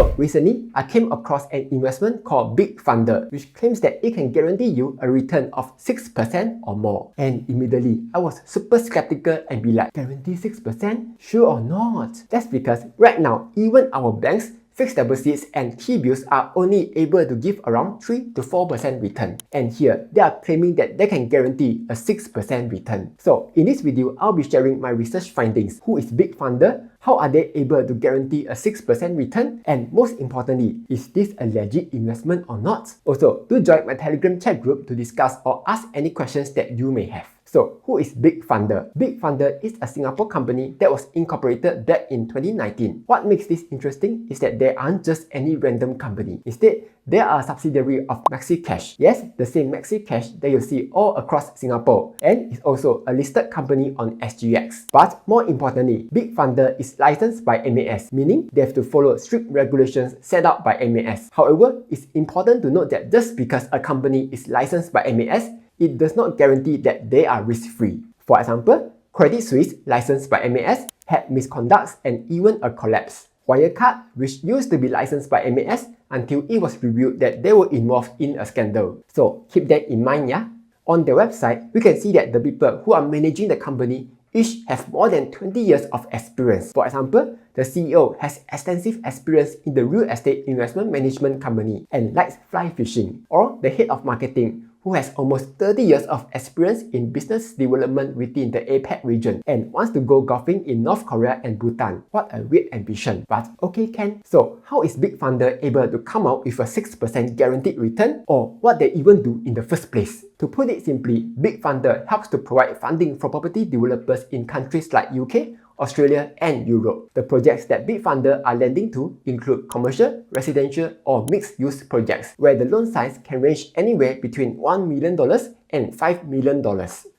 So recently, I came across an investment called BigFundr, which claims that it can guarantee you a return of 6% or more. And immediately, I was super skeptical and be like, guarantee 6%? Sure or not? That's because right now, even our banks, fixed deposits and T-bills are only able to give around 3 to 4% return. And here, they are claiming that they can guarantee a 6% return. So in this video, I'll be sharing my research findings. Who is BigFundr? How are they able to guarantee a 6% return? And most importantly, is this a legit investment or not? Also, do join my Telegram chat group to discuss or ask any questions that you may have. So, who is BigFundr? BigFundr is a Singapore company that was incorporated back in 2019. What makes this interesting is that they aren't just any random company. Instead, they are a subsidiary of MaxiCash. Yes, the same MaxiCash that you see all across Singapore, and is also a listed company on SGX. But more importantly, BigFundr is licensed by MAS, meaning they have to follow strict regulations set out by MAS. However, it's important to note that just because a company is licensed by MAS, it does not guarantee that they are risk-free. For example, Credit Suisse, licensed by MAS, had misconducts and even a collapse. Wirecard, which used to be licensed by MAS until it was revealed that they were involved in a scandal. So keep that in mind, yeah? On their website, we can see that the people who are managing the company each have more than 20 years of experience. For example, the CEO has extensive experience in the real estate investment management company and likes fly fishing. Or the head of marketing, who has almost 30 years of experience in business development within the APAC region and wants to go golfing in North Korea and Bhutan. What a weird ambition. But okay, Ken. So how is BigFundr able to come out with a 6% guaranteed return, or what they even do in the first place? To put it simply, BigFundr helps to provide funding for property developers in countries like UK, Australia and Europe. The projects that BigFundr are lending to include commercial, residential or mixed-use projects, where the loan size can range anywhere between $1 million and $5 million.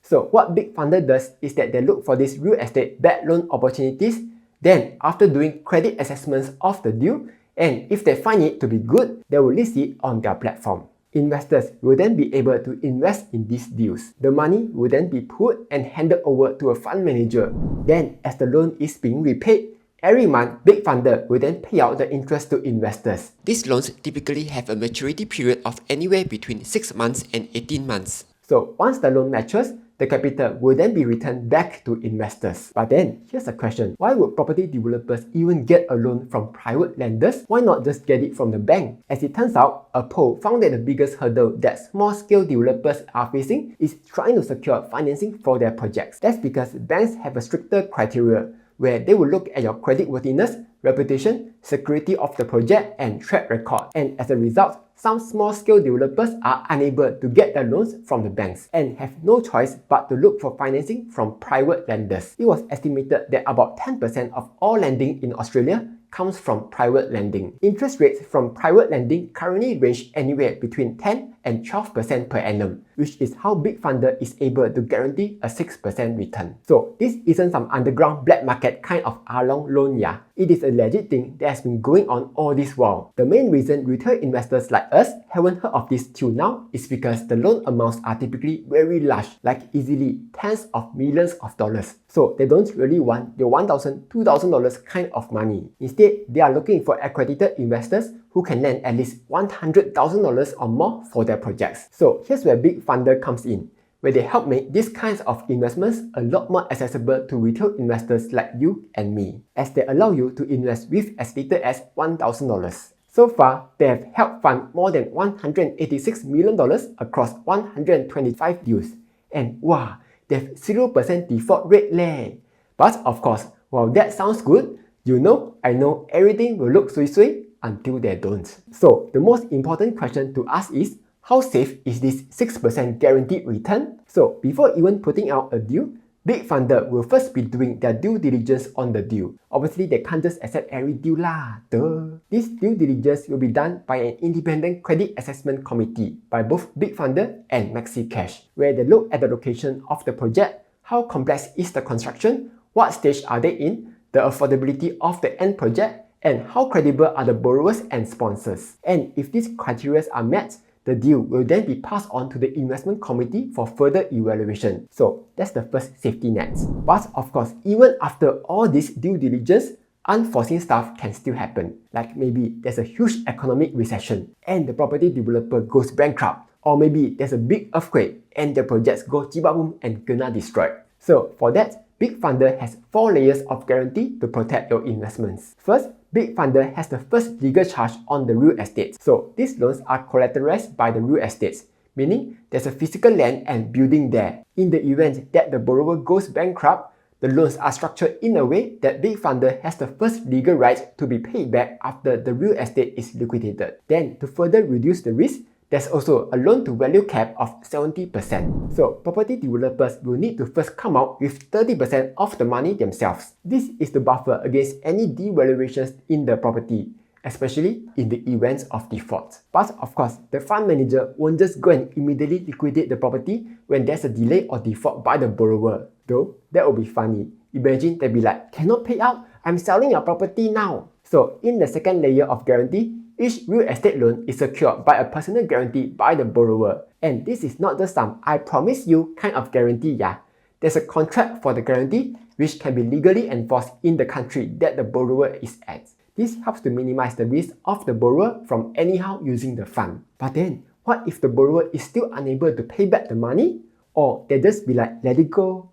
So what BigFundr does is that they look for these real estate bad loan opportunities, then after doing credit assessments of the deal, and if they find it to be good, they will list it on their platform. Investors will then be able to invest in these deals. The money will then be put and handed over to a fund manager. Then, as the loan is being repaid, every month, BigFundr will then pay out the interest to investors. These loans typically have a maturity period of anywhere between 6 months and 18 months. So once the loan matures, the capital will then be returned back to investors. But then, here's a question. Why would property developers even get a loan from private lenders? Why not just get it from the bank? As it turns out, a poll found that the biggest hurdle that small-scale developers are facing is trying to secure financing for their projects. That's because banks have a stricter criteria where they will look at your creditworthiness, reputation, security of the project, and track record. And as a result, some small-scale developers are unable to get their loans from the banks and have no choice but to look for financing from private lenders. It was estimated that about 10% of all lending in Australia comes from private lending. Interest rates from private lending currently range anywhere between 10 and 12% per annum, which is how BigFundr is able to guarantee a 6% return. So this isn't some underground black market kind of Along loan, yeah. It is a legit thing that has been going on all this while. The main reason retail investors like us haven't heard of this till now is because the loan amounts are typically very large, like easily tens of millions of dollars. So they don't really want your $1,000, $2,000 kind of money. Instead, they are looking for accredited investors who can lend at least $100,000 or more for their projects. So here's where BigFundr comes in, where they help make these kinds of investments a lot more accessible to retail investors like you and me, as they allow you to invest with as little as $1,000. So far, they have helped fund more than $186 million across 125 deals. And wow, they have 0% default rate leh. But of course, while that sounds good, I know everything will look swee until they don't. So the most important question to ask is, how safe is this 6% guaranteed return? So before even putting out a deal, BigFundr will first be doing their due diligence on the deal. Obviously, they can't just accept every deal lah, duh. This due diligence will be done by an independent credit assessment committee by both BigFundr and MaxiCash, where they look at the location of the project, how complex is the construction, what stage are they in, the affordability of the end project, and how credible are the borrowers and sponsors. And if these criteria are met, the deal will then be passed on to the investment committee for further evaluation. So that's the first safety net. But of course, even after all this due diligence, unforeseen stuff can still happen. Like maybe there's a huge economic recession and the property developer goes bankrupt. Or maybe there's a big earthquake and the projects go chibaboom and gonna destroyed. So for that, BigFundr has 4 layers of guarantee to protect your investments. First, BigFundr has the first legal charge on the real estate. So these loans are collateralized by the real estates, meaning there's a physical land and building there. In the event that the borrower goes bankrupt, the loans are structured in a way that BigFundr has the first legal right to be paid back after the real estate is liquidated. Then, to further reduce the risk, there's also a loan-to-value cap of 70%. So, property developers will need to first come out with 30% of the money themselves. This is the buffer against any devaluations in the property, especially in the events of default. But of course, the fund manager won't just go and immediately liquidate the property when there's a delay or default by the borrower. Though, that would be funny. Imagine they'd be like, cannot pay out, I'm selling your property now. So, in the second layer of guarantee, each real estate loan is secured by a personal guarantee by the borrower. And this is not just some I promise you kind of guarantee, yeah. There's a contract for the guarantee which can be legally enforced in the country that the borrower is at. This helps to minimize the risk of the borrower from anyhow using the fund. But then, what if the borrower is still unable to pay back the money? Or they just be like, let it go,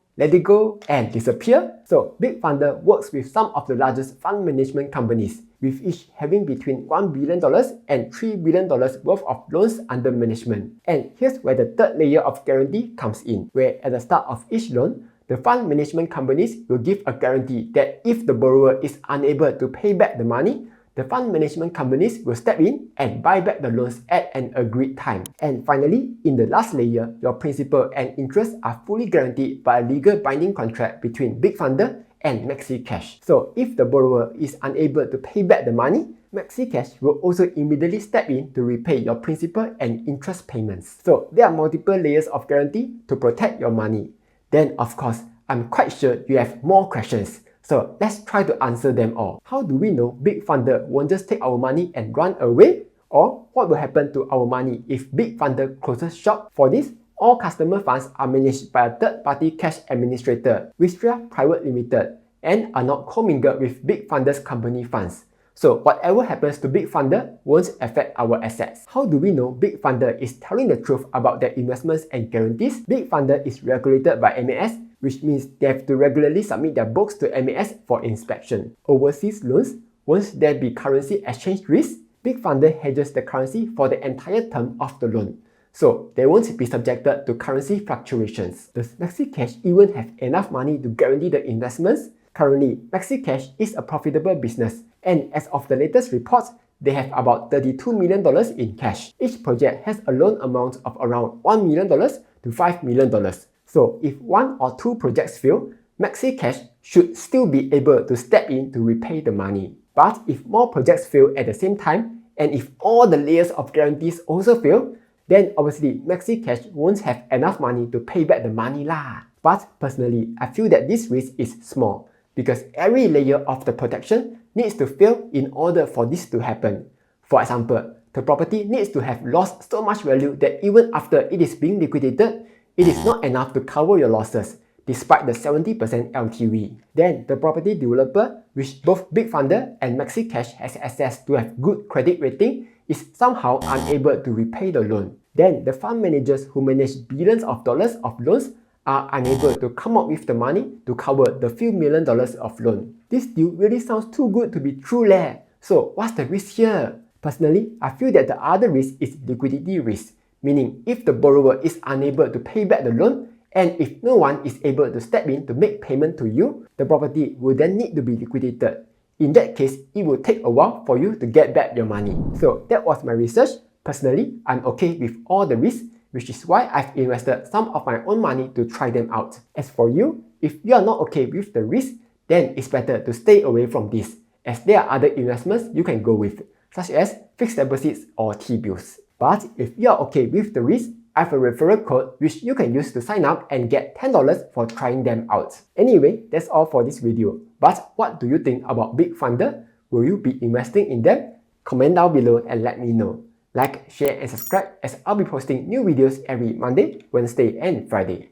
and disappear? So BigFundr works with some of the largest fund management companies, with each having between $1 billion and $3 billion worth of loans under management. And here's where the third layer of guarantee comes in, where at the start of each loan, the fund management companies will give a guarantee that if the borrower is unable to pay back the money, the fund management companies will step in and buy back the loans at an agreed time. And finally, in the last layer, your principal and interest are fully guaranteed by a legal binding contract between BigFundr and MaxiCash. So if the borrower is unable to pay back the money, MaxiCash will also immediately step in to repay your principal and interest payments. So there are multiple layers of guarantee to protect your money. Then of course, I'm quite sure you have more questions. So let's try to answer them all. How do we know BigFundr won't just take our money and run away? Or what will happen to our money if BigFundr closes shop? For this, all customer funds are managed by a third-party cash administrator, Wistra Private Limited, and are not commingled with BigFundr's company funds. So whatever happens to BigFundr won't affect our assets. How do we know BigFundr is telling the truth about their investments and guarantees? BigFundr is regulated by MAS, which means they have to regularly submit their books to MAS for inspection. Overseas loans, won't there be currency exchange risk? BigFundr hedges the currency for the entire term of the loan, so they won't be subjected to currency fluctuations. Does MaxiCash even have enough money to guarantee the investments? Currently, MaxiCash is a profitable business, and as of the latest reports, they have about $32 million in cash. Each project has a loan amount of around $1 million to $5 million. So if 1 or 2 projects fail, MaxiCash should still be able to step in to repay the money. But if more projects fail at the same time, and if all the layers of guarantees also fail, then obviously MaxiCash won't have enough money to pay back the money lah. But personally, I feel that this risk is small, because every layer of the protection needs to fail in order for this to happen. For example, the property needs to have lost so much value that even after it is being liquidated, it is not enough to cover your losses, despite the 70% LTV. Then, the property developer, which both BigFundr and MaxiCash has access to have good credit rating, is somehow unable to repay the loan. Then, the fund managers who manage billions of dollars of loans are unable to come up with the money to cover the few $1 million of loan. This deal really sounds too good to be true leh. So, what's the risk here? Personally, I feel that the other risk is liquidity risk. Meaning, if the borrower is unable to pay back the loan, and if no one is able to step in to make payment to you, the property will then need to be liquidated. In that case, it will take a while for you to get back your money. So that was my research. Personally, I'm okay with all the risks, which is why I've invested some of my own money to try them out. As for you, if you are not okay with the risk, then it's better to stay away from this, as there are other investments you can go with, such as fixed deposits or T-bills. But if you are okay with the risk, I have a referral code which you can use to sign up and get $10 for trying them out. Anyway, that's all for this video. But what do you think about BigFundr? Will you be investing in them? Comment down below and let me know. Like, share and subscribe, as I'll be posting new videos every Monday, Wednesday and Friday.